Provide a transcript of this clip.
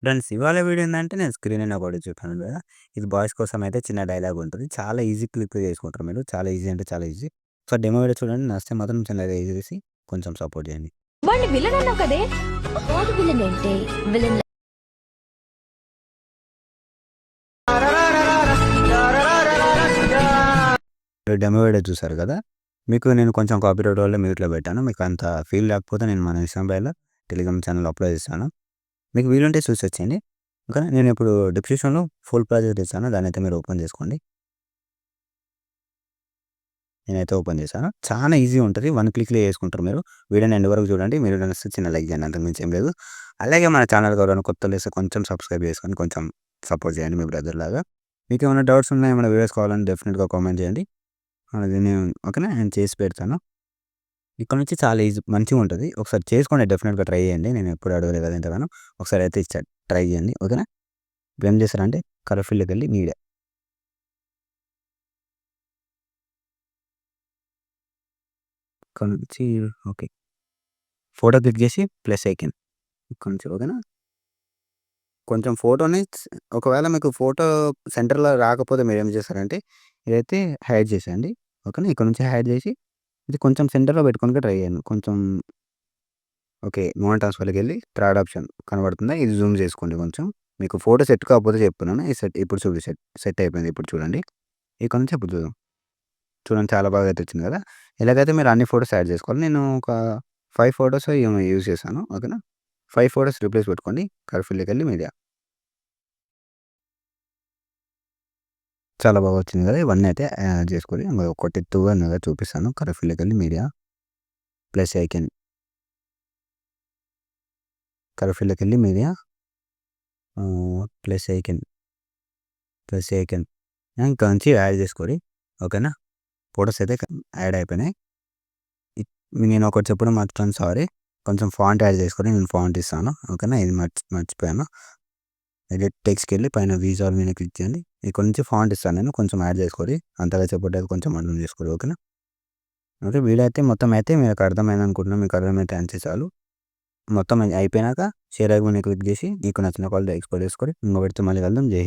Friends ఇవాళ video ఏందంటే నేను స్క్రీన్ అయినా కూడా చెప్పాను కదా! ఇది బాయ్స్ కోసం అయితే చిన్న డైలాగ్ ఉంటది. చాలా ఈజీ క్లిక్‌గా చేసుకుంటారు మీరు. చాలా ఈజీ అంటే చాలా ఈజీ. సో, డెమో వీడియో చూడండి. నచ్చితే మాత్రం చిన్నగా చేసి కొంచెం సపోర్ట్ చేయండి. వాడిని విలన్ అన్నావు కదే! వాడు విలన్ ఏంటే? విలన్ మీరు డెమో వీడియో చూసారు కదా! మీకు నేను కొంచెం కాపీరైట్ వల్ల మ్యూట్‌లో పెట్టాను. మీకు అంత ఫీల్ లేకపోతే నేను మన ఇన్‌స్టాగ్రామ్‌లో, టెలిగ్రామ్ ఛానెల్‌లో అప్లోడ్ చేస్తాను. మీకు వీలుంటే చూసొచ్చేయండి. ఓకేనా. నేను ఇప్పుడు డిస్క్రిప్షన్‌లో ఫుల్ ప్రాజెక్ట్ ఇస్తాను. దాన్నైతే మీరు ఓపెన్ చేసుకోండి. నేనైతే ఓపెన్ చేశాను. చాలా ఈజీ ఉంటది. వన్ క్లిక్‌లో చేసుకుంటారు మీరు. వీడియోని ఎండ్ వరకు చూడండి. మీరు నచ్చితే చిన్న లైక్ చేయండి. అంతకు మించి ఏం లేదు. అలాగే మన ఛానల్‌కి ఎవరైనా కొత్తోళ్ళొస్తే కొంచెం సబ్స్క్రైబ్ చేసుకొని కొంచెం సపోర్ట్ చేయండి మీ బ్రదర్‌లాగా. మీకేమైనా డౌట్స్ ఉన్నా, ఏమైనా వీడియోస్ కావాలంటే డెఫినిట్‌గా కామెంట్ చేయండి. అది నేను ఓకేనా. నేను చేసి పెడతాను. ఇక్కడ నుంచి చాలా ఈజీ మంచిగుంటది. ఒకసారి చేసుకోండి, డెఫినిట్‌గా ట్రై చేయండి. నేను ఎప్పుడు అడగలేదు కదా ఇంతగానం. ఒకసారి అయితే ట్రై చేయండి. ఓకేనా. ఇప్పుడేం చేస్తారంటే కలర్ ఫీల్డ్‌లోకెళ్ళి మీడియా ఇక్కడ నుంచి ఓకే. ఫోటో క్లిక్ చేసి ప్లస్ ఐకాన్ ఇక్కడ నుంచి ఓకేనా. కొంచెం ఫోటోని ఒకవేళ మీకు ఫోటో సెంటర్‌లో రాకపోతే మీరేం చేస్తారంటే ఇదైతే హైడ్ చేసేయండి. ఓకేనా. ఇక్కడ నుంచి హైడ్ చేసి ఇది కొంచెం సెంటర్‌లో పెట్టుకోనికి ట్రై చేయండి. కొంచెం ఓకే. మూవ్ ట్రాన్స్‌ఫర్‌లోకెళ్ళి థర్డ్ ఆప్షన్ కనబడుతుందా? ఇది జూమ్ చేసుకోండి కొంచెం. మీకు ఫోటో సెట్ కాకపోతే చెప్తున్నాను. ఇది ఇప్పుడు సెట్ అయిపోయింది. ఇప్పుడు చూడండి. ఇక్కడ నుంచి ఇప్పుడు చూద్దాం. చూడండి చాలా బాగా అయితే వచ్చింది కదా! ఇలాగైతే మీరు అన్ని ఫోటోస్ యాడ్ చేసుకోవాలి. నేను ఒక 5 ఫోటోస్ ఏమో యూజ్ చేశాను. ఓకేనా. 5 ఫోటోస్ రీప్లేస్ పెట్టుకోండి. కలర్ ఫీల్డ్‌లోకెళ్ళి మీడియా చాలా బాగా వచ్చింది కదా! ఇవన్నీ అయితే యాడ్ చేసుకోవాలి. ఒకటి 2 అన్నగా చూపిస్తాను. కలర్ ఫీల్డ్‌లోకెళ్ళి మీడియా ప్లస్ ఐకాన్ కలర్ ఫీల్డ్‌లోకెళ్ళి మీడియా ప్లస్ ఐకాన్ ఇంకా నుంచి యాడ్ చేసుకోండి. ఓకేనా. ఫోటోస్ అయితే యాడ్ అయిపోయినాయి. ఇ నేను ఒకటి చెప్పడం మర్చిపోయాను, సారీ. కొంచెం ఫాంట్ యాడ్ చేసుకొని నేను ఫాంట్ ఇస్తాను. ఓకేనా. ఇది మర్చిపోయాను. ఎడిట్ టెక్స్ట్‌కెళ్ళి పైన వీజాల్ మీద క్లిక్ చేయండి. ఇక్కడ నుంచి ఫాంట్ ఇస్తాను నేను. కొంచెం యాడ్ చేసుకోండి. అంతగా చెప్పట్లేదు, కొంచెం అర్థం చేసుకోండి. ఓకేనా. ఓకే. వీడియో అయితే మొత్తం అయితే మీకు అర్థమైంది అనుకుంటున్నాను. మీకు అర్థమైతే అంతే చాలు. మొత్తం అయిపోయినాక షేర్ ఐకాన్ మీద క్లిక్ చేసి మీకు నచ్చిన క్వాలిటీ ఎక్స్‌పోర్ట్ చేసుకొని ఇంకొకటితో మళ్ళీ కలుద్దాం. జై హింద్.